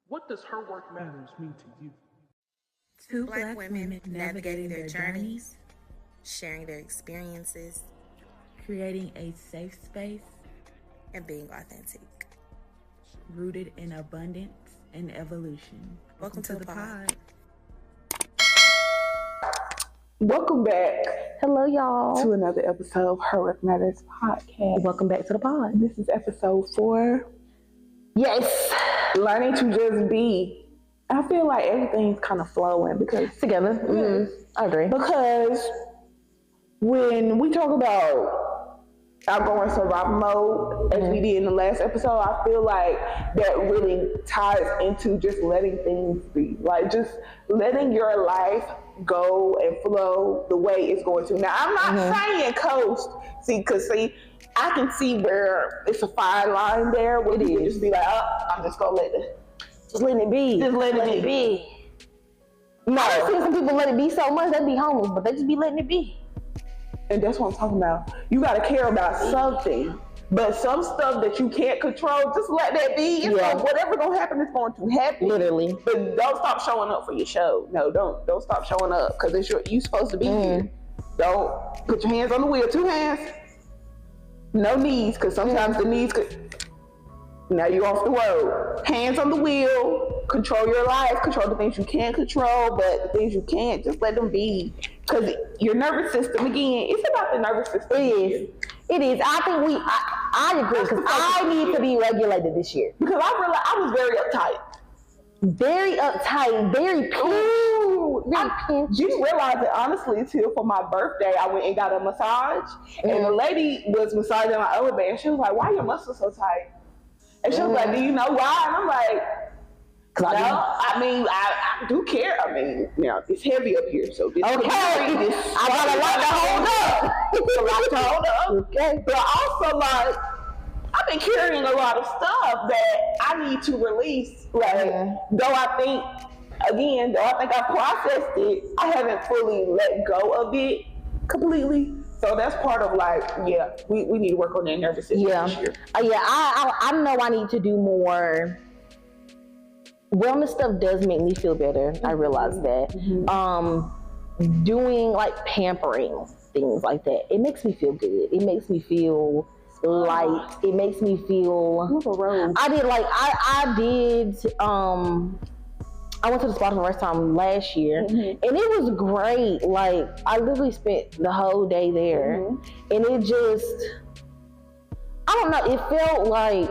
What does her work matters mean to you? Two Black women navigating their journeys, sharing their experiences, creating a safe space, and being authentic. Rooted in abundance and evolution. Welcome to the pod. Welcome back. Hello, y'all. To another episode of Her Work Matters podcast. Welcome back to the pod. This is episode 4. Yes. Learning to just be. I feel like everything's kind of flowing because together. Mm-hmm. I agree. Because when we talk about outgoing survival mode, as we did in the last episode, I feel like that really ties into just letting things be. Like just letting your life go and flow the way it's going to. Now, I'm not saying coast. See, I can see where it's a fine line there where you can just be like, I'm just going to let it. Just letting it be. Just letting it be. No. I've seen some people let it be so much, they be homeless, but they just be letting it be. And that's what I'm talking about. You got to care about something. But some stuff that you can't control, just let that be. Whatever's going to happen is going to happen. Literally. But don't stop showing up for your show. No, don't stop showing up because you're supposed to be here. Don't put your hands on the wheel. 2 hands. No knees, because sometimes the knees could... Now you're off the road. Hands on the wheel. Control your life. Control the things you can't control, but the things you can't, just let them be. Because your nervous system, again, it's about the nervous system. It is. I think I agree, because I need to be regulated this year. Because I realized I was very uptight. Very uptight, very pinched. You realize that honestly, till for my birthday, I went and got a massage. And the lady was massaging my elbow, and she was like, "Why are your muscles so tight?" And she was like, "Do you know why?" And I'm like, I do care. I mean, it's heavy up here, so this I got a lot to hold up. It's a lot to hold up. Okay. But also, like, I've been carrying a lot of stuff that I need to release. Like, though I think I processed it, I haven't fully let go of it completely. So that's part of we need to work on that nervous system this year. I know I need to do more. Wellness stuff does make me feel better. I realize that. Doing like pampering, things like that, it makes me feel good. It makes me feel light. It makes me feel. I went to the spa for the first time last year, and it was great. Like, I literally spent the whole day there, and it just, I don't know, it felt like,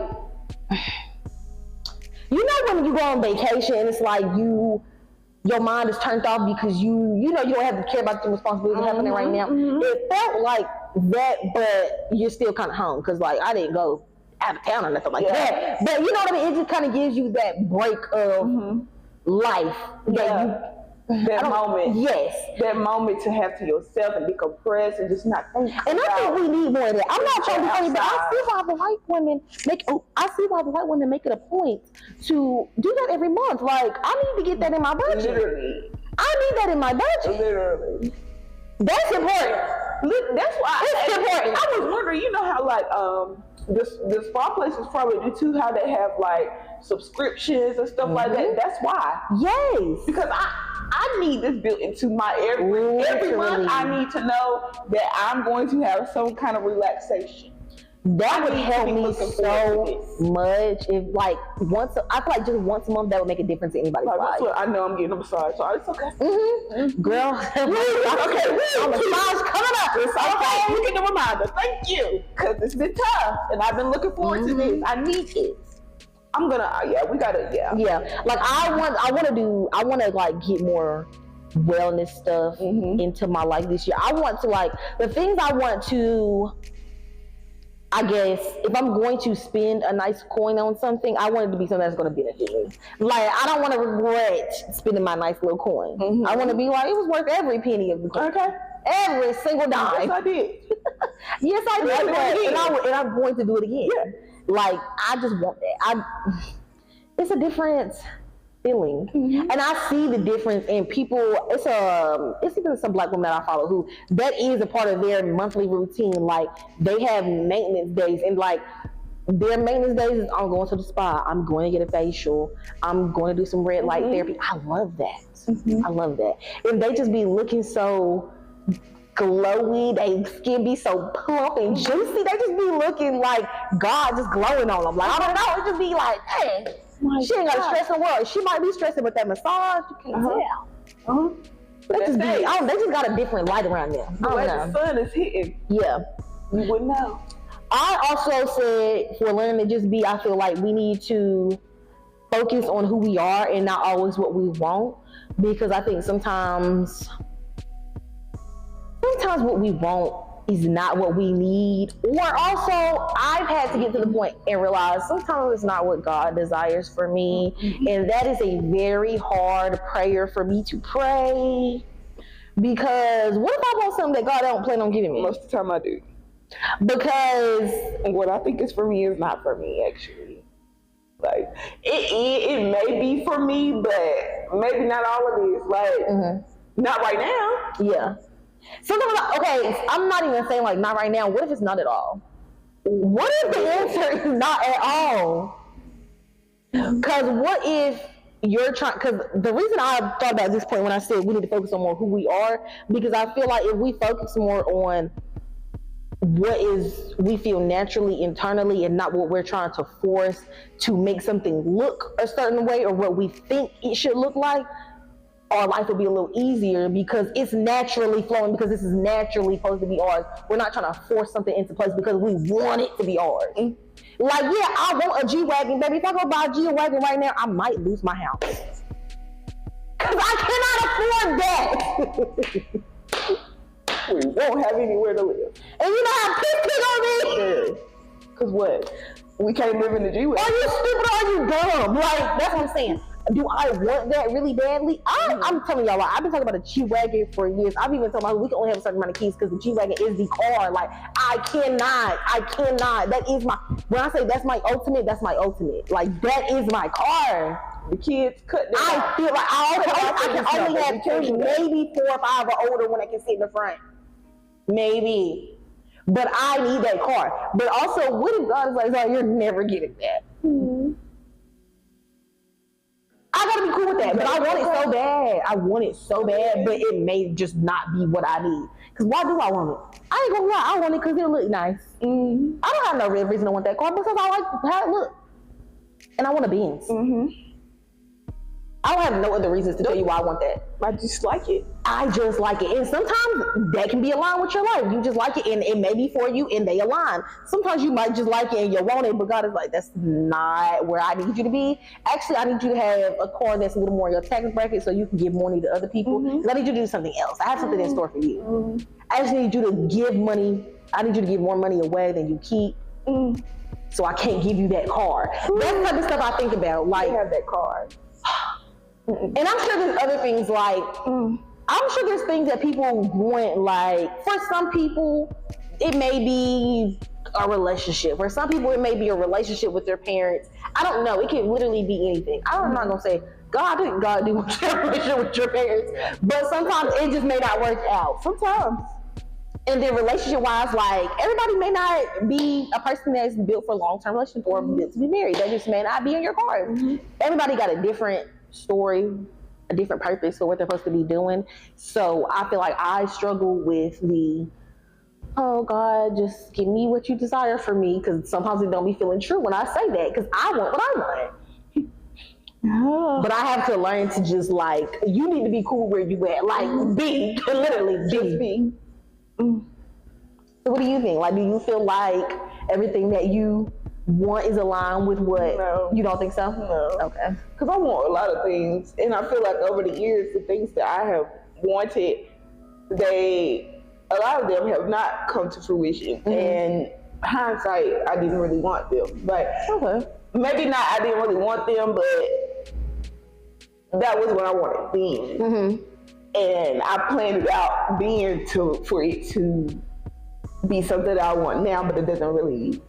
you know when you go on vacation, and it's like your mind is turned off because you don't have to care about the responsibilities happening right now. It felt like that, but you're still kind of home, because like I didn't go out of town or nothing like that. But you know what I mean? It just kind of gives you that break of life. That moment. Yes. That moment to have to yourself and decompress and just not think. And I think we need more of that. I'm not trying to be funny, but I see why the white women make it a point to do that every month. Like, I need to get that in my budget. Literally. I need that in my budget. Literally. That's important. That's why it's important. I was wondering, you know how the spa places probably do too, how they have like subscriptions and stuff like that. That's why. Yes. Because I need this built into my every month. I need to know that I'm going to have some kind of relaxation. That would help me so much. If I feel like just once a month that would make a difference in anybody's life. I know I'm getting a massage, so it's okay. Girl, massage coming up. It's okay. You get the reminder. Thank you, because it's been tough, and I've been looking forward to this. I need it. I'm gonna. We gotta. Like I want to like get more wellness stuff into my life this year. I want to the things I want to. I guess if I'm going to spend a nice coin on something, I want it to be something that's going to benefit me. Like, I don't want to regret spending my nice little coin. I want to be like, it was worth every penny of the coin. Okay. Every single dime. Yes, I did. Yes, I did. And I'm going to do it again. Yeah. Like, I just want that. It's a different feeling. And I see the difference in people. It's even some Black women that I follow who that is a part of their monthly routine. Like, they have maintenance days, and like their maintenance days is I'm going to the spa, I'm going to get a facial, I'm going to do some red light therapy. I love that. I love that. If they just be looking so glowy, they skin be so plump and juicy, they just be looking like God just glowing on them. Like, I don't know, it just be like, hey, she ain't got to stress in the world. She might be stressing with that massage, you can't tell. They just they just got a different light around them. The way the sun is hitting. Yeah. You wouldn't know. I also said for learning to just be, I feel like we need to focus on who we are and not always what we want, because I think sometimes what we want is not what we need. Or also, I've had to get to the point and realize sometimes it's not what God desires for me. And that is a very hard prayer for me to pray. Because what if I want something that God don't plan on giving me? Most of the time I do. Because what I think is for me is not for me, actually. Like, it may be for me, but maybe not all of it is. Like, not right now. Yeah. Sometimes, okay, I'm not even saying like not right now. What if it's not at all? What if the answer is not at all? Because what if you're trying, because the reason I thought about this point when I said we need to focus on more who we are, because I feel like if we focus more on what is we feel naturally internally and not what we're trying to force to make something look a certain way or what we think it should look like, our life will be a little easier because it's naturally flowing, because this is naturally supposed to be ours. We're not trying to force something into place because we want it to be ours. Like, yeah, I want a G-Wagon, baby. If I go buy a G-Wagon right now, I might lose my house. Because I cannot afford that. We won't have anywhere to live. And you know how pissed on me? Because what? We can't live in the G-Wagon. Are you stupid or are you dumb? Like, that's what I'm saying. Do I want that really badly? I'm telling y'all, like, I've been talking about a G-Wagon for years. I've even told my we can only have a certain amount of keys because the G-Wagon is the car. Like, I cannot. That is my, when I say that's my ultimate, that's my ultimate. Like, that is my car. The kids cut them I feel like I can only have 3, maybe 4 or 5 or older when I can sit in the front. Maybe. But I need that car. But also, what if God is like, oh, you're never getting that? I gotta be cool with that, but I want it so bad. I want it so bad, but it may just not be what I need. Because why do I want it? I ain't gonna lie, I want it because it look nice. I don't have no real reason to want that car because I like how it look. And I want a Benz. I don't have no other reasons to tell you why I want that. I just like it. I just like it. And sometimes that can be aligned with your life. You just like it and it may be for you and they align. Sometimes you might just like it and you want it, but God is like, that's not where I need you to be. Actually, I need you to have a car that's a little more in your tax bracket so you can give money to other people. Because I need you to do something else. I have something in store for you. I just need you to give money. I need you to give more money away than you keep. So I can't give you that car. That's the type of stuff I think about. Like, I have that car. And I'm sure there's other things like, I'm sure there's things that people want, like, for some people, it may be a relationship. For some people, it may be a relationship with their parents. I don't know. It can literally be anything. I'm not going to say, God do want your relationship with your parents. But sometimes it just may not work out. Sometimes. And then relationship-wise, like, everybody may not be a person that's built for a long-term relationship or built to be married. They just may not be in your cards. Everybody got a different story, a different purpose for what they're supposed to be doing. So I feel like I struggle with the, oh God, just give me what you desire for me, because sometimes it don't be feeling true when I say that, because I want what I want. But I have to learn to just, like, you need to be cool where you at, like, be, literally just be. So what do you think? Like, do you feel like everything that you want is aligned with what? No. You don't think so? No. Okay. Because I want a lot of things, and I feel like over the years, the things that I have wanted, a lot of them have not come to fruition. And hindsight, I didn't really want them. But maybe not, I didn't really want them, but that was what I wanted then. And I planned it out then for it to be something that I want now, but it doesn't really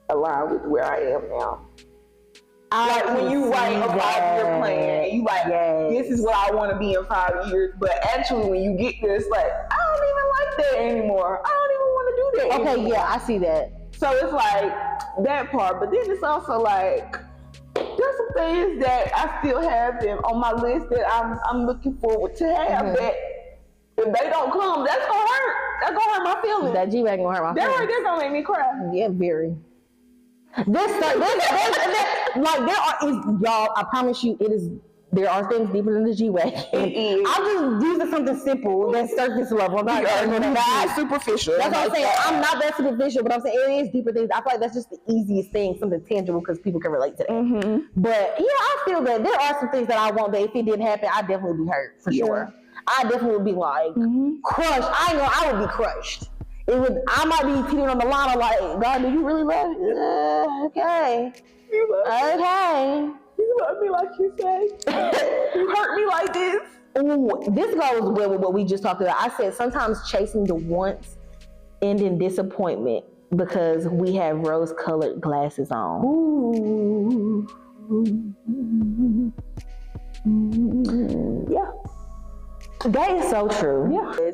align with where I am now. Like when you write a 5-year plan and you like, this is what I want to be in 5 years, but actually when you get there, it's like, I don't even like that anymore. I don't even want to do that anymore. Yeah, I see that. So it's like, that part, but then it's also like there's some things that I still have them on my list that I'm looking forward to have. That if they don't come, that's gonna hurt. That's gonna hurt my feelings. That G-Wagon gonna hurt my feelings. That right there gonna make me cry. Yeah, very. Y'all, I promise you, there are things deeper than the G-Wagon. I'm just using something simple that's surface level. I'm not superficial. That's what I'm saying. I'm not that superficial, but I'm saying it is deeper things. I feel like that's just the easiest thing, something tangible, because people can relate to that. But yeah, I feel that there are some things that I want that if it didn't happen, I'd definitely be hurt, for sure. I definitely would be like, crushed. I would be crushed. I might be teetering on the line of like, God, do you really love me? Okay. Okay. You love me like you say. You hurt me like this. Ooh, this goes well with what we just talked about. I said sometimes chasing the wants end in disappointment because we have rose-colored glasses on. Ooh. Yeah. That is so true. Yeah.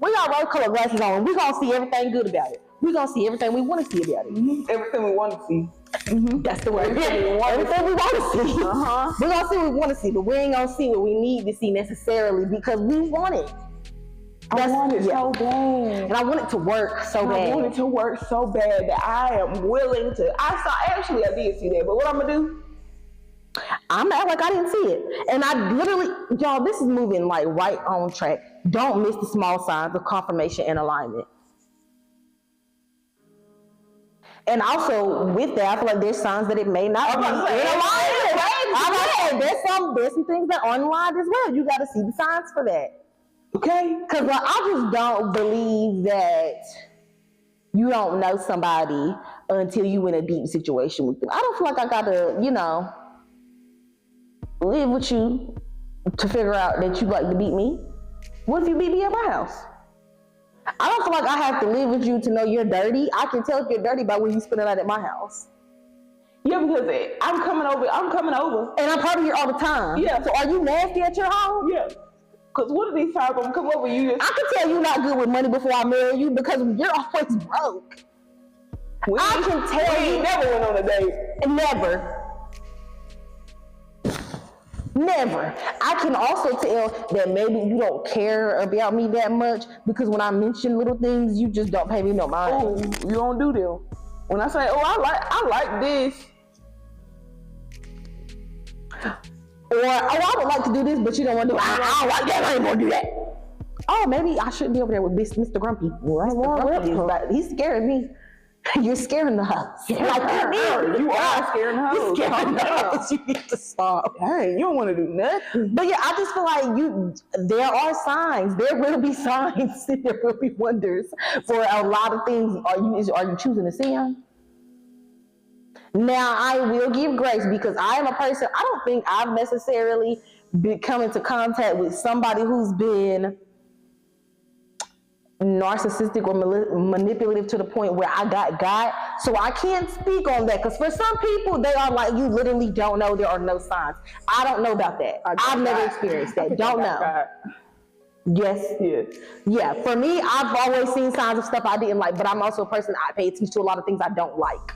We got rose-colored glasses on. We're going to see everything good about it. We're going to see everything we want to see about it. Everything we want to see. That's the word. Everything we want to see. We're going to see what we want to see, but we ain't going to see what we need to see necessarily because we want it. I want it so bad. And I want it to work so bad. I want it to work so bad that I am willing to. I did see that, but what I'm going to do? I'm act like I didn't see it. And I literally, y'all, this is moving like right on track. Don't miss the small signs of confirmation and alignment. And also with that, I feel like there's signs that it may not be in alignment. There's some things that aren't aligned as well. You got to see the signs for that. Okay? Because I just don't believe that you don't know somebody until you in a deep situation with them. I don't feel like I got to, live with you to figure out that you like to beat me. What if you beat me at my house? I don't feel like I have to live with you to know you're dirty. I can tell if you're dirty by when you spend the night at my house. Yeah, because I'm coming over. And I'm probably here all the time. Yeah. So are you nasty at your home? Yeah. Because what are these times I'm come over you? I can tell you're not good with money before I marry you because you're always broke. I can tell you. Never went on a date. Never. I can also tell that maybe you don't care about me that much because when I mention little things, you just don't pay me no mind. Oh, you don't do them. When I say, I like this. Or, I would like to do this, but you don't want to do it. I don't like that. I ain't gonna do that. Oh, maybe I shouldn't be over there with Mr. Grumpy. He's scaring me. You're scaring the house. You are scaring the house. You're scaring the house. You need to stop. Hey, you don't want to do nothing. But yeah, I just feel like there are signs. There will be signs. There will be wonders for a lot of things. Are you choosing to see them? Now, I will give grace because I am a person, I don't think I've necessarily come into contact with somebody who's been narcissistic or manipulative to the point where I got. So I can't speak on that because for some people, they are like, you literally don't know, there are no signs. I don't know about that. I've never experienced that. Don't know. Yes. Yeah. For me, I've always seen signs of stuff I didn't like, but I'm also a person, I pay attention to a lot of things I don't like.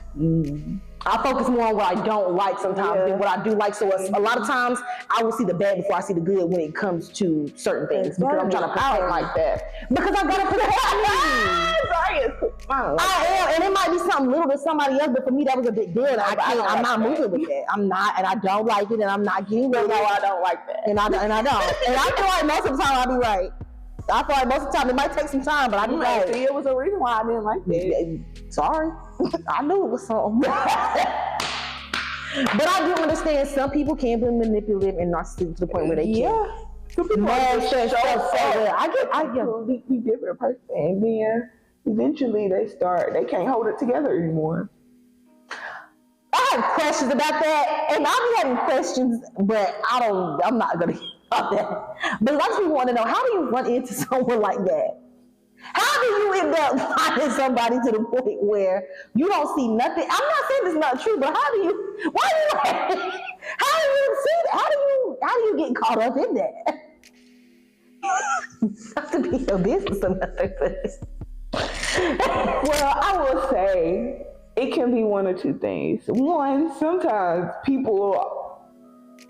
I focus more on what I don't like sometimes than what I do like. So a lot of times I will see the bad before I see the good when it comes to certain things because I'm trying to protect like that. Because I gotta protect me. I am, and it might be something little to somebody else, but for me that was a big deal. I'm not moving with that. I'm not, and I don't like it, and I'm not getting rid of it. I don't like that. And I don't. And I feel like most of the time I'll be right. I feel like most of the time it might take some time, but I'll be right. See, it was a reason why I didn't like that. Sorry. I knew it was something. But I do understand some people can be manipulative and narcissistic to the point where they can't. Some people are just I get a completely different person, and then eventually they can't hold it together anymore. I have questions about that, and I'll be having questions, but I'm not gonna get about that. But a lot of people want to know, how do you run into someone like that? How do you end up finding somebody to the point where you don't see nothing? I'm not saying it's not true, but how do you see that? How do you get caught up in that? Not to be your business or nothing. Well, I will say it can be one or two things. One, sometimes people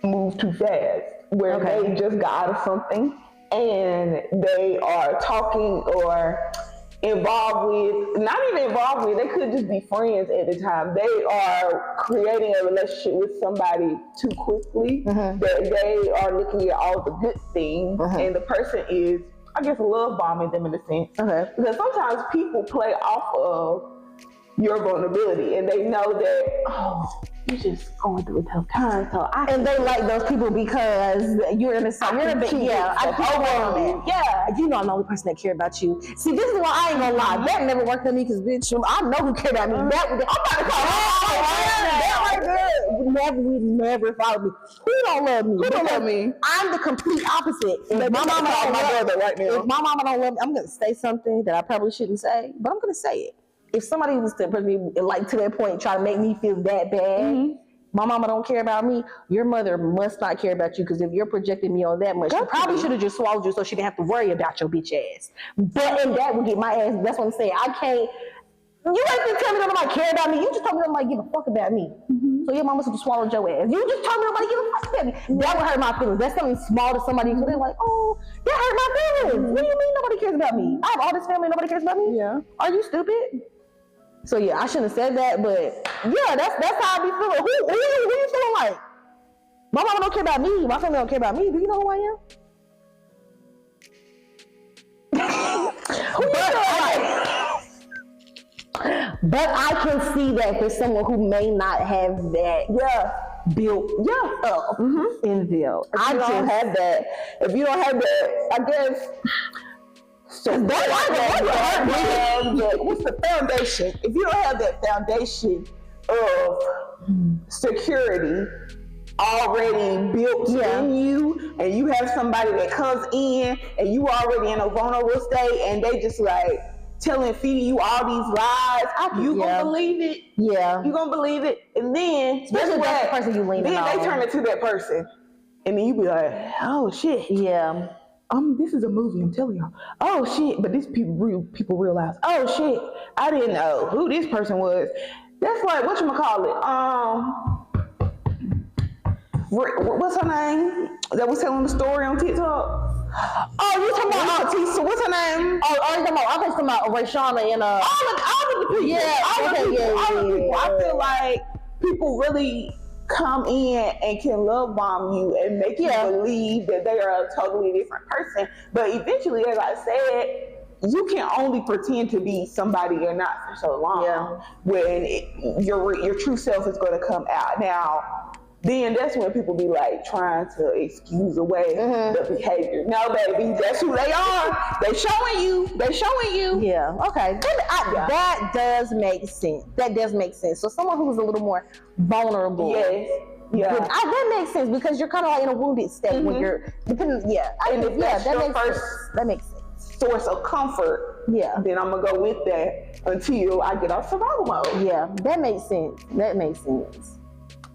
move too fast, where they just got out of something and they are talking or involved with, not even involved with, they could just be friends at the time. They are creating a relationship with somebody too quickly, that they are looking at all the good things, and the person is, I guess, love bombing them in a sense. Because sometimes people play off of your vulnerability, and they know that, you're just going through a tough time, so and they like those people because you're in a same. I keep on that. Yeah, you know I'm the only person that care about you. See, this is why I ain't gonna lie. That never worked on me because, bitch, I know who care about me. That I'm about to call that right there. Would never follow me. Who don't love me? Who don't love me? I'm the complete opposite. If my mama don't love me, right now. If my mama don't love me, I'm gonna say something that I probably shouldn't say, but I'm gonna say it. If somebody was to put me like to that point, try to make me feel that bad, my mama don't care about me, your mother must not care about you, because if you're projecting me on that much, she probably should have just swallowed you so she didn't have to worry about your bitch ass. And that would get my ass, that's what I'm saying. I can't, you ain't been telling me nobody care about me, you just told me nobody give a fuck about me. So your mama should have swallowed your ass. You just told me nobody give a fuck about me. That would hurt my feelings. That's something small to somebody, because they're like, oh, that hurt my feelings. What do you mean nobody cares about me? I have all this family, nobody cares about me? Yeah. Are you stupid? So yeah, I shouldn't have said that, but yeah, that's how I be feeling. Who you feeling like? My mama don't care about me. My family don't care about me. Do you know who I am? Who you feeling like? But I can see that for someone who may not have that built up in them. If you don't have that, I guess. So what's the foundation? If you don't have that foundation of security already built in you, and you have somebody that comes in and you already in a vulnerable state, and they just like feeding you all these lies, you gonna believe it. Yeah, you gonna believe it, and then especially that's the person you lean on. Then they turn into that person, and then you be like, oh shit, yeah. This is a movie, I'm telling y'all. Oh shit, but this people realize, oh shit, I didn't know who this person was. That's like, whatchamacallit, what's her name that was telling the story on TikTok? Oh, you talking about Tisa? What's her name? I'm talking about Rayshana and all of the people. Yeah, all of the people. I feel like people really come in and can love bomb you and make you believe that they are a totally different person. But eventually, as I said, you can only pretend to be somebody you're not for so long when your true self is going to come out. Now, then that's when people be like trying to excuse away the behavior. No, baby, that's who they are. They showing you. Yeah. Okay. That does make sense. That does make sense. So someone who's a little more vulnerable. Yes. Yeah. That makes sense, because you're kind of like in a wounded state when you're depending. Yeah. And if that's your first that makes sense. Source of comfort. Yeah. Then I'm gonna go with that until I get off survival mode. Yeah. That makes sense.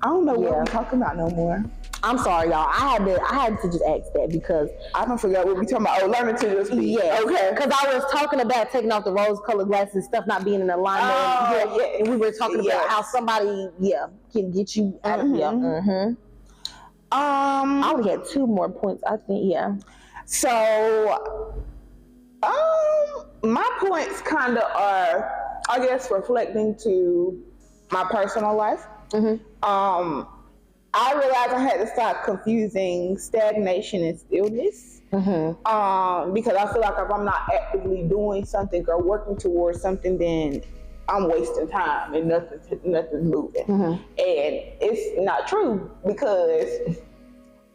I don't know what we're talking about no more. I'm sorry, y'all. I had to just ask that because I don't forget what we talking about. Oh, learning to just be. Yeah. Okay. Because I was talking about taking off the rose-colored glasses and stuff not being in alignment. And we were talking about how somebody, can get you out of here. I only had 2 more points, I think. Yeah. So, my points kind of are, I guess, reflecting to my personal life. I realized I had to stop confusing stagnation and stillness, because I feel like if I'm not actively doing something or working towards something, then I'm wasting time and nothing's moving. And it's not true, because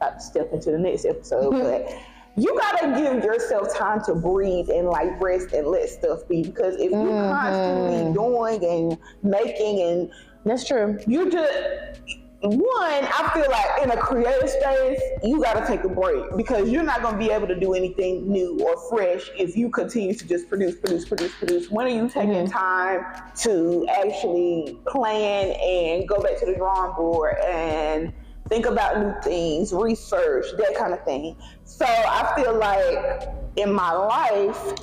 I'll step into the next episode, but you gotta give yourself time to breathe and like rest and let stuff be, because if you're constantly doing and making and that's true. You just, I feel like in a creative space, you got to take a break, because you're not going to be able to do anything new or fresh if you continue to just produce. When are you taking time to actually plan and go back to the drawing board and think about new things, research, that kind of thing? So I feel like in my life,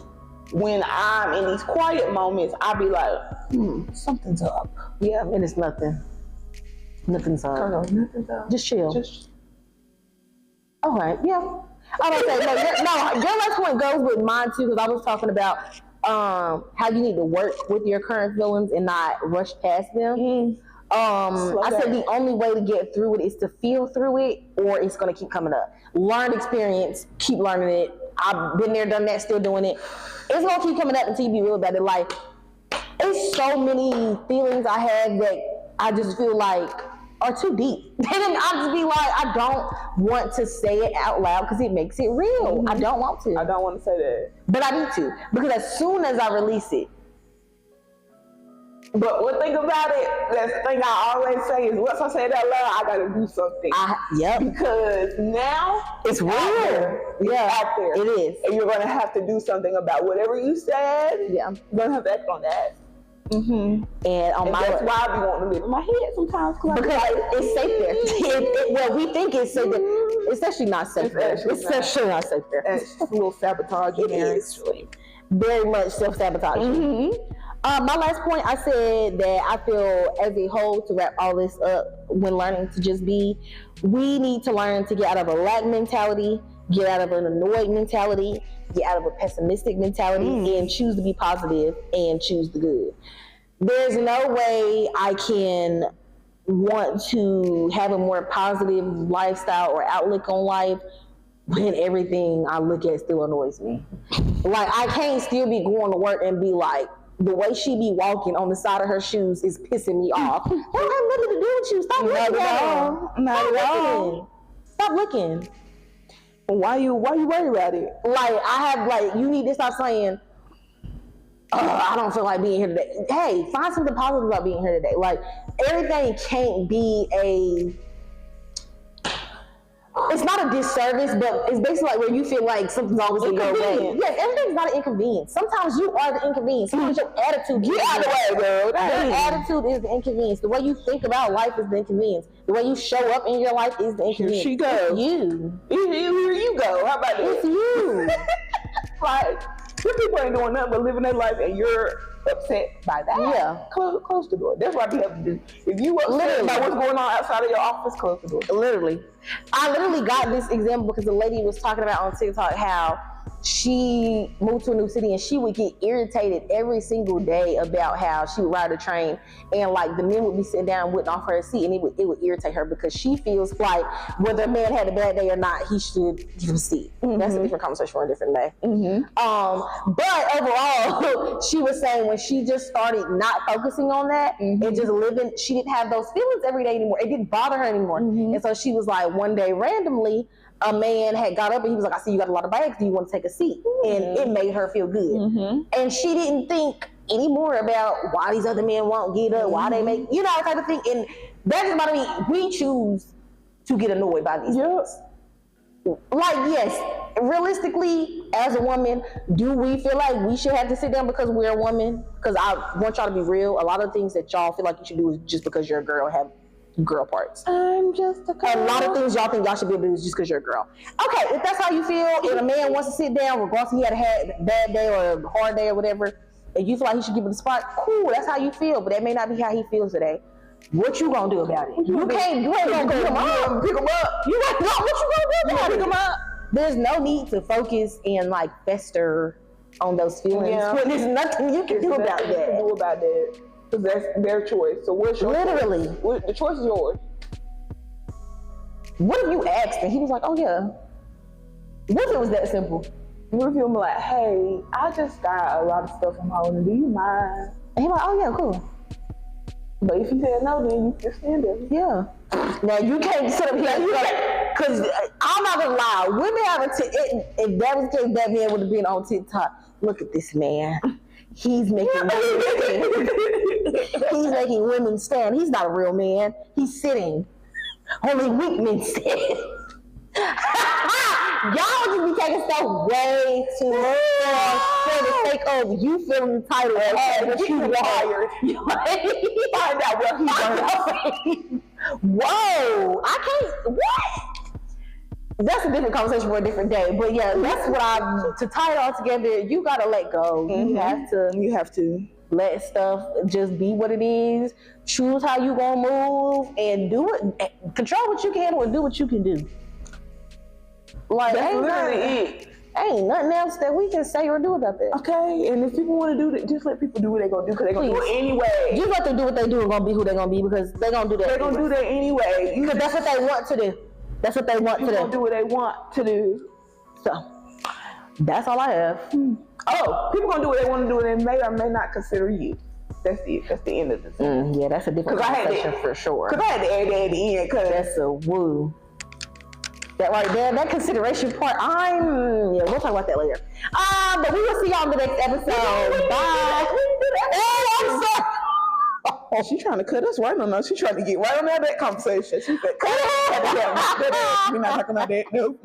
when I'm in these quiet moments, I'll be like, something's up. Yeah, and it's nothing. Nothing's up. Nothing's up. Just chill. All right, yeah. I was say your last point goes with mine too, because I was talking about how you need to work with your current feelings and not rush past them. I said the only way to get through it is to feel through it, or it's going to keep coming up. Learn experience, keep learning it. I've been there, done that, still doing it. It's going to keep coming up until you be real about it. Like, it's so many feelings I have that I just feel like are too deep. And I just be like, I don't want to say it out loud because it makes it real. I don't want to. I don't want to say that. But I need to, because as soon as I release it. But one thing about it, that thing I always say is, once I say it out loud, I gotta do something. Because now it's real. It's out there. It is. And you're gonna have to do something about whatever you said. Yeah. You're gonna have to act on that. And that's why I be wanting to live in my head sometimes. Because it's safe there. Well, we think it's safe there. It's actually not safe there. It's actually not safe there. It's a little sabotaging. It is. Very much self-sabotaging. My last point, I said that I feel as a whole, to wrap all this up, when learning to just be, we need to learn to get out of a lack mentality, get out of an annoyed mentality, get out of a pessimistic mentality, and choose to be positive and choose the good. There's no way I can want to have a more positive lifestyle or outlook on life when everything I look at still annoys me. Like, I can't still be going to work and be like, the way she be walking on the side of her shoes is pissing me off. That don't have nothing to do with you. Stop looking at her. Not at all. Stop looking. Why you worry about it? Like, I have, like, you need to stop saying, I don't feel like being here today. Hey, find something positive about being here today. Like, everything can't be it's not a disservice, but it's basically like where you feel like something's always in your way. Yes, everything's not an inconvenience. Sometimes you are the inconvenience. Sometimes your attitude. Get out of the way, girl. Your attitude is the inconvenience. The way you think about life is the inconvenience. The way you show up in your life is the inconvenience. Here she goes. It's you. Here you go. How about that? It's you. Like, some people ain't doing nothing but living their life, and you're upset by that. Yeah. Close the door. That's what you have to do. If you upset by what's going on outside of your office, close the door. Literally. I literally got this example because the lady was talking about on TikTok how she moved to a new city and she would get irritated every single day about how she would ride a train and like the men would be sitting down and wouldn't offer her a seat, and it would irritate her because she feels like whether a man had a bad day or not, he should give him a seat. That's a different conversation for a different day. But overall, she was saying when she just started not focusing on that and just living, she didn't have those feelings every day anymore. It didn't bother her anymore. And so she was like, one day randomly, a man had got up and he was like, I see you got a lot of bags. Do you want to take a seat? And it made her feel good. And she didn't think anymore about why these other men won't get up, why they make, you know, that type of thing. And that's just what I mean. We choose to get annoyed by these things. Like, yes, realistically, as a woman, do we feel like we should have to sit down because we're a woman? Because I want y'all to be real. A lot of things that y'all feel like you should do is just because you're a girl, have girl parts. I'm just a girl. A lot of things y'all think y'all should be able to do is just because you're a girl. Okay, if that's how you feel, if a man wants to sit down, regardless if he had a bad day or a hard day or whatever, and you feel like he should give it the spot, cool, that's how you feel, but that may not be how he feels today. What you gonna do about it? You ain't gonna pick him up. Pick him up. You ain't gonna, what you gonna do about it? Pick him up. There's no need to focus and like fester on those feelings. When there's nothing you can do about that. Because that's their choice. So what's your Literally. choice? The choice is yours. What if you asked and he was like, oh yeah. What if it was that simple? What if you were like, hey, I just got a lot of stuff from home. Do you mind? And he's like, oh yeah, cool. But if he said no, then you can stand there. Yeah. Now you can't sit up here because I'm not gonna lie. Women have if that was the case, that man would have been on TikTok. Look at this man. He's making women stand. He's making women stand. He's not a real man. He's sitting. Only weak men stand. Y'all just be taking stuff way too long for the sake of you feeling entitled to have what you wired. Find out what he wants. Whoa! I can't. What? that's a different conversation for a different day. But yeah, that's what to tie it all together, you gotta let go. You have to let stuff just be what it is. Choose how you gonna move and do it. Control what you can and do what you can do. Like, that's literally it. Ain't nothing else that we can say or do about that. Okay, and if people want to do that, just let people do what they're gonna do because they're gonna do it anyway. Just let them do what they do and gonna be who they're gonna be because they're gonna do that. They're gonna do that anyway. Because that's what they want to do. That's what they want to do. They're gonna do what they want to do. So, that's all I have. Oh, people gonna do what they want to do and they may or may not consider you. That's it. That's the end of the thing. Yeah, that's a different conversation for sure. Because I had to add that at the end. That's a woo. That right there, that consideration part, we'll talk about that later. But we will see y'all in the next episode. Bye. I'm sorry. Oh, she's trying to cut us right on us. She's trying to get right on that conversation. She said, cut us. We're not talking about that. Nope.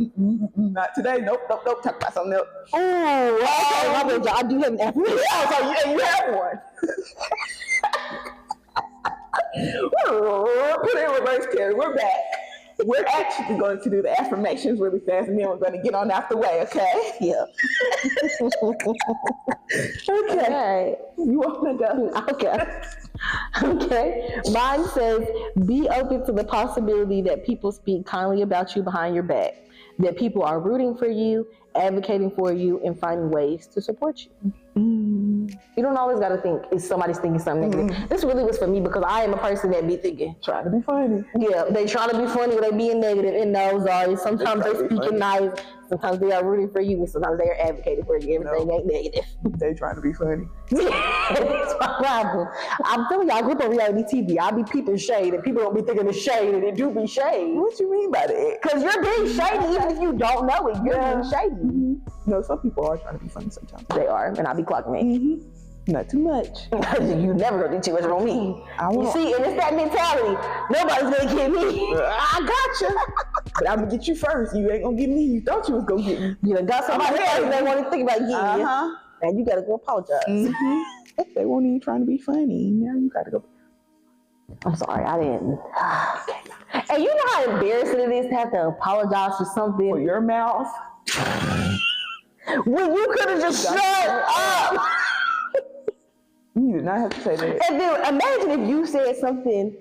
Not today. Nope. Talk about something else. Oh, okay. I do have an affirmation. So you have one. Put it in reverse, Carrie. We're back. We're actually going to do the affirmations really fast, and then we're going to get on out the way, okay? Yeah. Okay. You want to go? Okay. Okay. Mine says, be open to the possibility that people speak kindly about you behind your back, that people are rooting for you, advocating for you, and finding ways to support you. You don't always got to think is somebody's thinking something negative. This really was for me because I am a person that be thinking. Trying to be funny. Yeah, they trying to be funny, but they being negative, and those are sometimes they speaking nice, sometimes they are rooting for you, and sometimes they are advocating for you. Everything ain't negative. They trying to be funny. That's my problem. I'm telling y'all, I grew up on reality TV. I be peeping shade, and people don't be thinking it's shade, and it do be shade. What you mean by that? Because you're being shady, even if you don't know it. You're being shady. No, some people are trying to be funny sometimes. They are, and I be clocking it. Not too much. You never gonna do too much on me. You see, and it's that mentality. Nobody's gonna get me. I gotcha. But I'm gonna get you first. You ain't gonna get me. You thought you was gonna get me. You done got somebody else they want to think about getting you. And you gotta go apologize. They weren't even trying to be funny. Now you gotta go. I'm sorry, I didn't. Okay. And you know how embarrassing it is to have to apologize for something? For your mouth? When you could have just shut up. You did not have to say that. And then imagine if you said something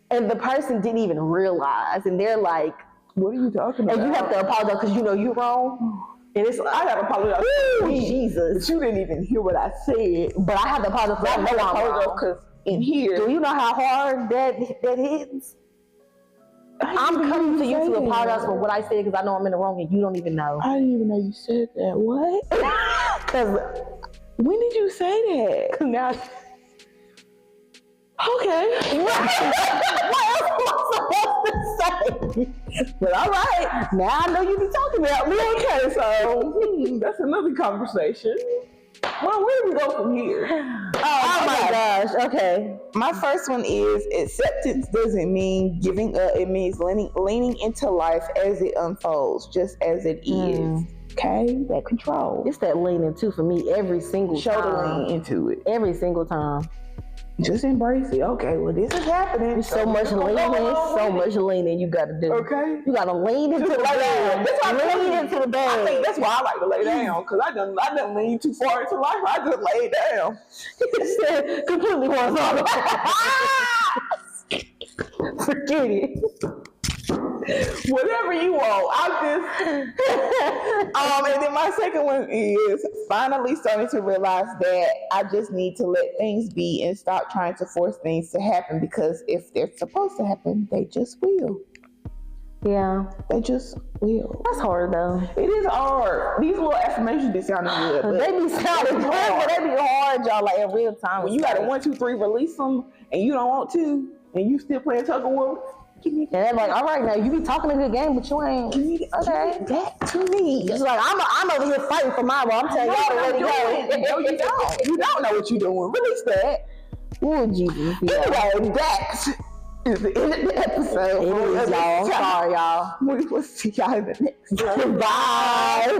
and the person didn't even realize, and they're like, "What are you talking about?" And you have to apologize because you know you're wrong. And it's like, I gotta apologize. Jesus. But you didn't even hear what I said. But I have to apologize because I know I'm wrong. Because in here, do you know how hard that hits? I'm coming to you to apologize for what I said because I know I'm in the wrong and you don't even know. I didn't even know you said that. What? Because when did you say that? Because now. Okay. What else am I supposed to say? But all right. Now I know you be talking about me. Okay, so that's another conversation. Well, where do we go from here? Oh my gosh. Okay. My first one is acceptance doesn't mean giving up. It means leaning into life as it unfolds, just as it is. Okay? That control. It's that leaning too for me every single time. Show the lean into it. Every single time. Just embrace it. Okay, well, this is happening. So much leaning you got to do. Okay. You got to lean into the bed. Lean into the bed. I think that's why I like to lay down, because I done lean too far into life. I just lay down. It's completely horizontal. Forget it. Whatever you want. I'm just and then my second one is finally starting to realize that I just need to let things be and stop trying to force things to happen, because if they're supposed to happen, they just will. Yeah. They just will. That's hard though. It is hard. These little affirmations be sounding good. But they be sounding good, but they be hard, y'all, like in real time. When you got a 1, 2, 3 release them and you don't want to, and you still playing tug of war, and they're like, all right, now you be talking a good game, but you ain't. Okay, that to me. It's like I'm over here fighting for my role. I'm telling y'all to let it go. No, you don't. You don't know what you're doing. Release that. Oh, Jesus. Anyway, that is the end of the episode. It is, y'all. Sorry, y'all. We will see y'all in the next one. Bye.